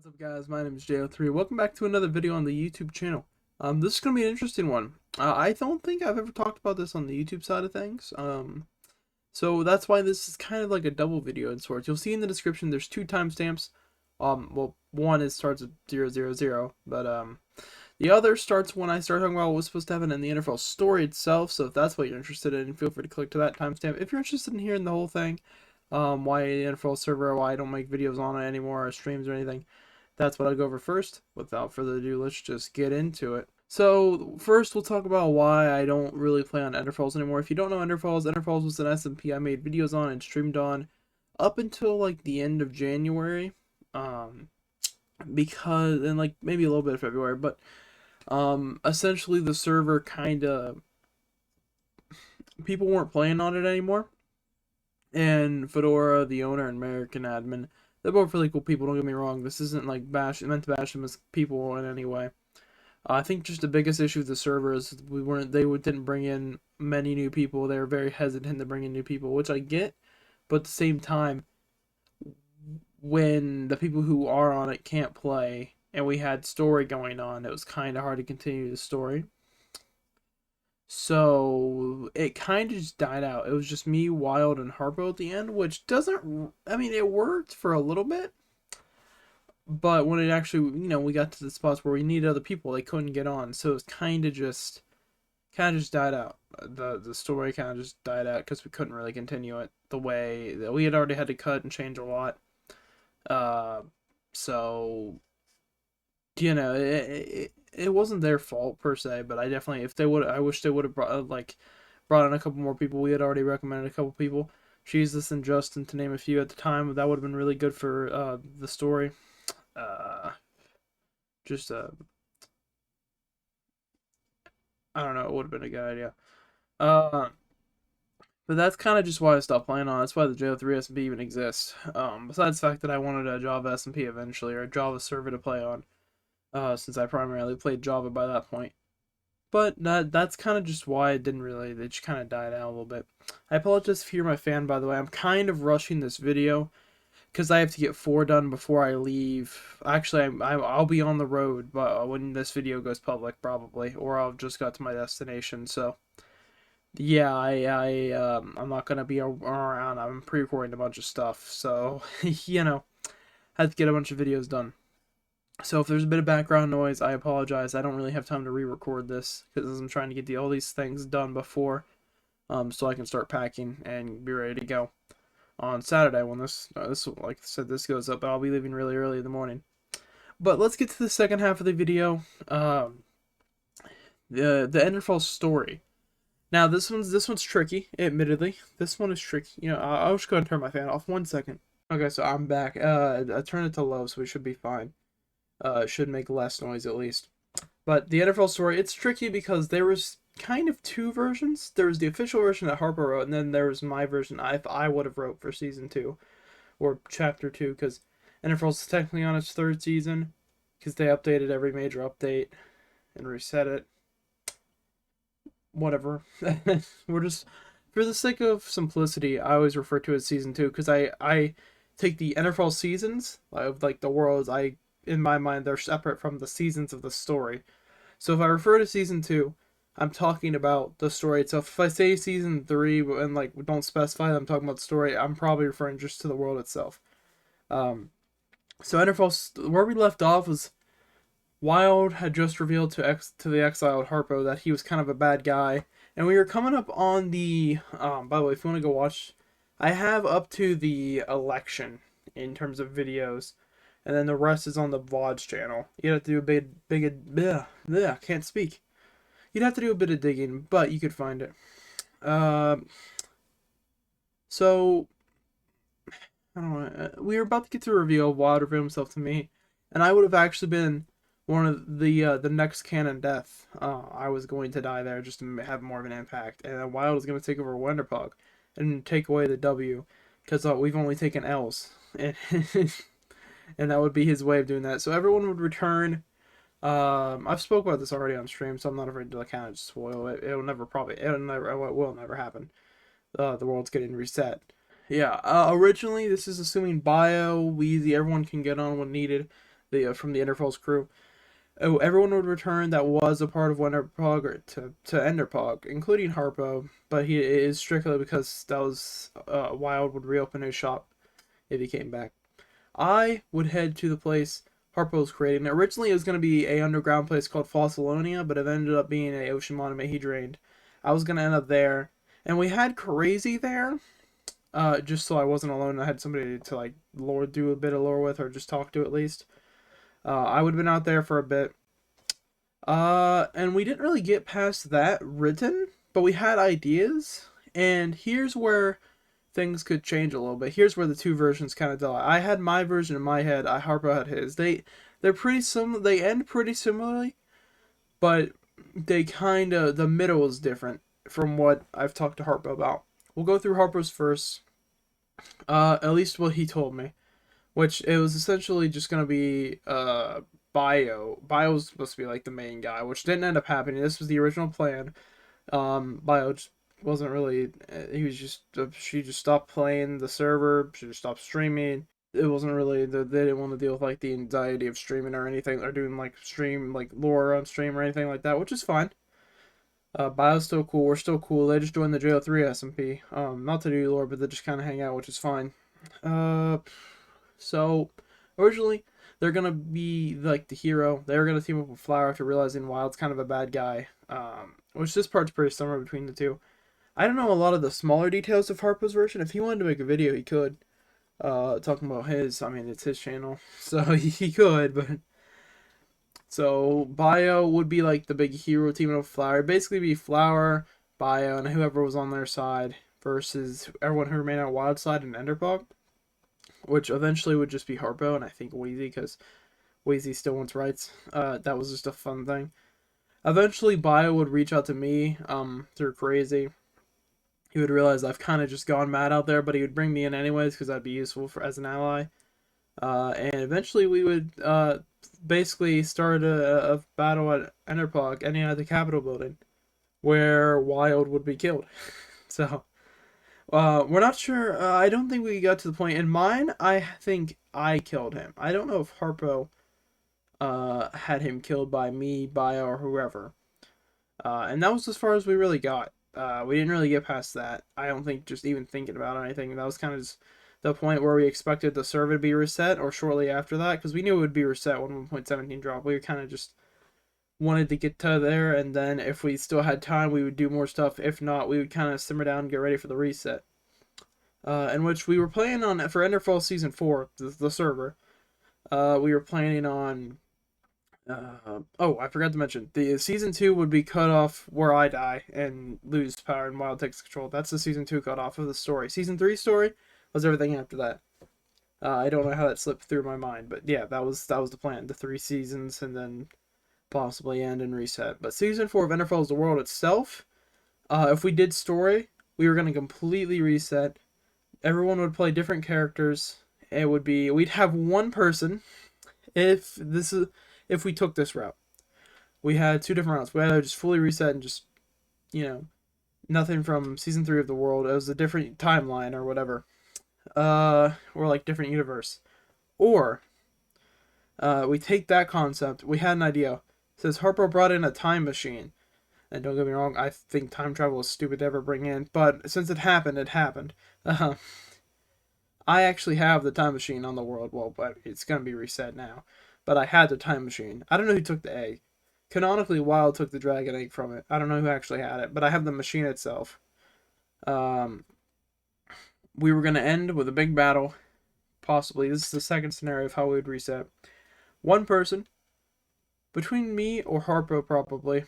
What's up, guys? My name is JO3. Welcome back to another video on the YouTube channel. This is going to be an interesting one. I don't think I've ever talked about this on the YouTube side of things. So that's why this is kind of like a double video in sorts. You'll see in the description there's two timestamps. Well, one is starts at 000, but the other starts when I start talking about what was supposed to happen in the Enderfalls story itself. So if that's what you're interested in, feel free to click to that timestamp. If you're interested in hearing the whole thing, why the Enderfalls server, why I don't make videos on it anymore or streams or anything, that's what I'll go over first. Without further ado, let's just get into it. So first we'll talk about why I don't really play on Enderfalls anymore. If you don't know Enderfalls was an SMP I made videos on and streamed on up until like the end of January. Because and like maybe a little bit of February, but essentially the server kinda people weren't playing on it anymore. And Fedora, the owner and American admin, they're both really cool people, don't get me wrong. This isn't like meant to bash them as people in any way. I think just the biggest issue with the server is didn't bring in many new people. They were very hesitant to bring in new people, which I get, but at the same time, when the people who are on it can't play and we had story going on, it was kind of hard to continue the story. So it kind of just died out. It was just me, Wild, and Harpo at the end, which doesn't. I mean, it worked for a little bit, but when it actually, we got to the spots where we needed other people, they couldn't get on. So it was kind of just died out. The story kind of just died out because we couldn't really continue it the way that we had already had to cut and change a lot. So it wasn't their fault per se, but I definitely, if they would, I wish they would have brought in a couple more people. We had already recommended a couple people, Jesus and Justin to name a few at the time. That would have been really good for the story. Just I don't know, it would have been a good idea. Uh, but that's kind of just why I stopped playing on. That's why the JO3 SMP even exists. Besides the fact that I wanted a Java SMP eventually, or a Java server to play on. Since I primarily played Java by that point. But that's kind of just why it didn't really, it just kind of died out a little bit. I apologize if you're my fan, by the way. I'm kind of rushing this video because I have to get 4 done before I leave. Actually, I'll be on the road but when this video goes public, probably, or I'll just got to my destination. So yeah, I'm not gonna be around. I'm pre-recording a bunch of stuff, so had to get a bunch of videos done. So if there's a bit of background noise, I apologize. I don't really have time to re-record this because I'm trying to get all these things done before, so I can start packing and be ready to go on Saturday when this like I said, this goes up. I'll be leaving really early in the morning. But let's get to the second half of the video. The Enderfalls story. Now this one's tricky, admittedly. This one is tricky. I'll just go and turn my fan off 1 second. Okay, so I'm back. I turned it to low, so we should be fine. It should make less noise at least. But the Enderfalls story, it's tricky because there was kind of 2 versions. There was the official version that Harper wrote, and then there was my version I would have wrote for season 2 or chapter 2, because Enderfalls is technically on its 3rd season because they updated every major update and reset it. Whatever. We're just, for the sake of simplicity, I always refer to it as season 2 because I take the Enderfalls seasons of like the worlds. In my mind, they're separate from the seasons of the story. So if I refer to season 2, I'm talking about the story itself. If I say season 3 and like don't specify that I'm talking about the story, I'm probably referring just to the world itself. So Enderfalls, where we left off was Wild had just revealed to the exiled Harpo that he was kind of a bad guy, and we were coming up on the. By the way, if you want to go watch, I have up to the election in terms of videos. And then the rest is on the VODs channel. You'd have to do a bleh, can't speak. You'd have to do a bit of digging, but you could find it. So, I don't know. We were about to get to a reveal. Wild revealed himself to me, and I would have actually been one of the next canon death. I was going to die there just to have more of an impact, and then Wild was going to take over Wenderpug and take away the W, because we've only taken L's. And that would be his way of doing that. So everyone would return. I've spoke about this already on stream, so I'm not afraid to kind of spoil it. It will never happen. The world's getting reset. Yeah. Originally, this is assuming Bio, Wheezy, everyone can get on when needed. the from the Enderfalls crew. Oh, everyone would return that was a part of Enderpog to Enderpog, including Harpo, but he it is strictly because that was Wild would reopen his shop if he came back. I would head to the place Harpo was creating. Originally, it was going to be a underground place called Fossilonia, but it ended up being a ocean monument he drained. I was going to end up there, and we had Crazy there, just so I wasn't alone. I had somebody to like lore, do a bit of lore with, or just talk to at least. I would have been out there for a bit. And we didn't really get past that written, but we had ideas. And here's where things could change a little bit. Here's where the two versions kind of die. I had my version in my head. Harpo had his. They're pretty similar. They end pretty similarly, but they kind of the middle is different from what I've talked to Harpo about. We'll go through Harpo's first. At least what he told me, which it was essentially just gonna be Bio. Bio was supposed to be like the main guy, which didn't end up happening. This was the original plan. Bio just wasn't really. He was just. She just stopped playing the server. She just stopped streaming. It wasn't really. They didn't want to deal with like the anxiety of streaming or anything, or doing like stream like lore on stream or anything like that, which is fine. Bio's still cool. We're still cool. They just joined the JO3 SMP. Not to do lore, but they just kind of hang out, which is fine. Uh, so originally they're gonna be like the hero. They're gonna team up with Flower after realizing Wild's kind of a bad guy. Which this part's pretty similar between the two. I don't know a lot of the smaller details of Harpo's version. If he wanted to make a video, he could. Talking about his, I mean, it's his channel, so he could. But so Bio would be like the big hero teaming up with Flower. It'd basically be Flower, Bio, and whoever was on their side versus everyone who remained on Wild side and Enderpog, which eventually would just be Harpo and I think Wheezy because Wheezy still wants rights. That was just a fun thing. Eventually, Bio would reach out to me through Crazy. He would realize I've kind of just gone mad out there, but he would bring me in anyways because I'd be useful for as an ally. And eventually we would basically start a battle at Enderpog, ending at the Capitol building, where Wild would be killed. So we're not sure. I don't think we got to the point. In mine, I think I killed him. I don't know if Harpo had him killed by me, Bio, or whoever. And that was as far as we really got. We didn't really get past that. I don't think just even thinking about anything. That was kind of just the point where we expected the server to be reset or shortly after that because we knew it would be reset when 1.17 dropped. We kind of just wanted to get to there, and then if we still had time, we would do more stuff. If not, we would kind of simmer down and get ready for the reset. In which we were planning on for Enderfalls Season 4, the server. We were planning on oh, I forgot to mention the season 2 would be cut off where I die and lose power and Wild takes control. That's the season 2 cut off of the story. Season 3 story was everything after that. I don't know how that slipped through my mind, but yeah, that was the plan. The 3 seasons and then possibly end and reset. But season 4 of Enderfalls, the world itself, if we did story, we were gonna completely reset. Everyone would play different characters. It would be we'd have one person if we took this route. We had 2 different routes. We had to just fully reset and just, nothing from season 3 of the world. It was a different timeline or whatever. Or like different universe. Or we take that concept. We had an idea. It says Harpo brought in a time machine. And don't get me wrong, I think time travel is stupid to ever bring in. But since it happened, it happened. I actually have the time machine on the world. Well, but it's going to be reset now. But I had the time machine. I don't know who took the egg. Canonically, Wild took the dragon egg from it. I don't know who actually had it, but I have the machine itself. We were going to end with a big battle. Possibly. This is the second scenario of how we would reset. One person, between me or Harpo probably,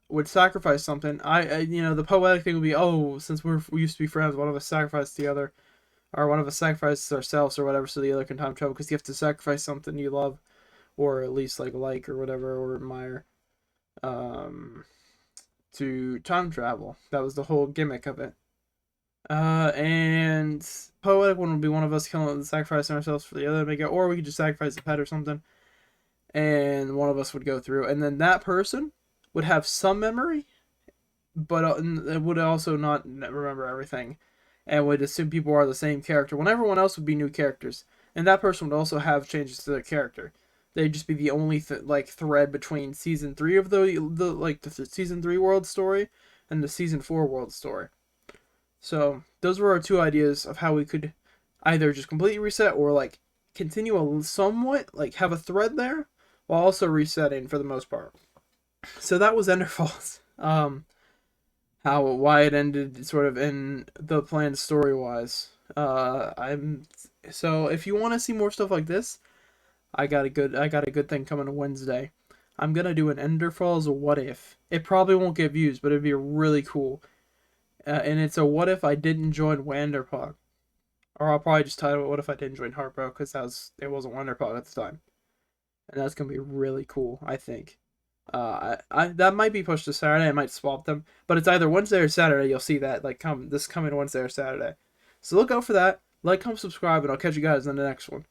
would sacrifice something. The poetic thing would be, oh, since we used to be friends, one of us sacrificed the other. Or one of us sacrifices ourselves or whatever so the other can time travel. Because you have to sacrifice something you love. Or at least like or whatever, or admire. To time travel. That was the whole gimmick of it. And poetic one would be one of us killing sacrificing ourselves for the other to make it, or we could just sacrifice a pet or something, and one of us would go through, and then that person would have some memory, but it would also not remember everything, and would assume people are the same character when everyone else would be new characters, and that person would also have changes to their character. They'd just be the only like thread between season 3 of the season 3 world story and the season 4 world story. So those were our two ideas of how we could either just completely reset or like continue a somewhat like have a thread there while also resetting for the most part. So that was Enderfalls. How why it ended sort of in the plan story wise. I'm so if you want to see more stuff like this, I got a good thing coming Wednesday. I'm gonna do an Enderfalls what if. It probably won't get views, but it'd be really cool. And it's a what if I didn't join Wanderpog, or I'll probably just title it "What if I didn't join Heartbro" because it wasn't Wanderpog at the time, and that's gonna be really cool. I think. I that might be pushed to Saturday. I might swap them, but it's either Wednesday or Saturday. You'll see that like this coming Wednesday or Saturday. So look out for that. Like, comment, subscribe, and I'll catch you guys in the next one.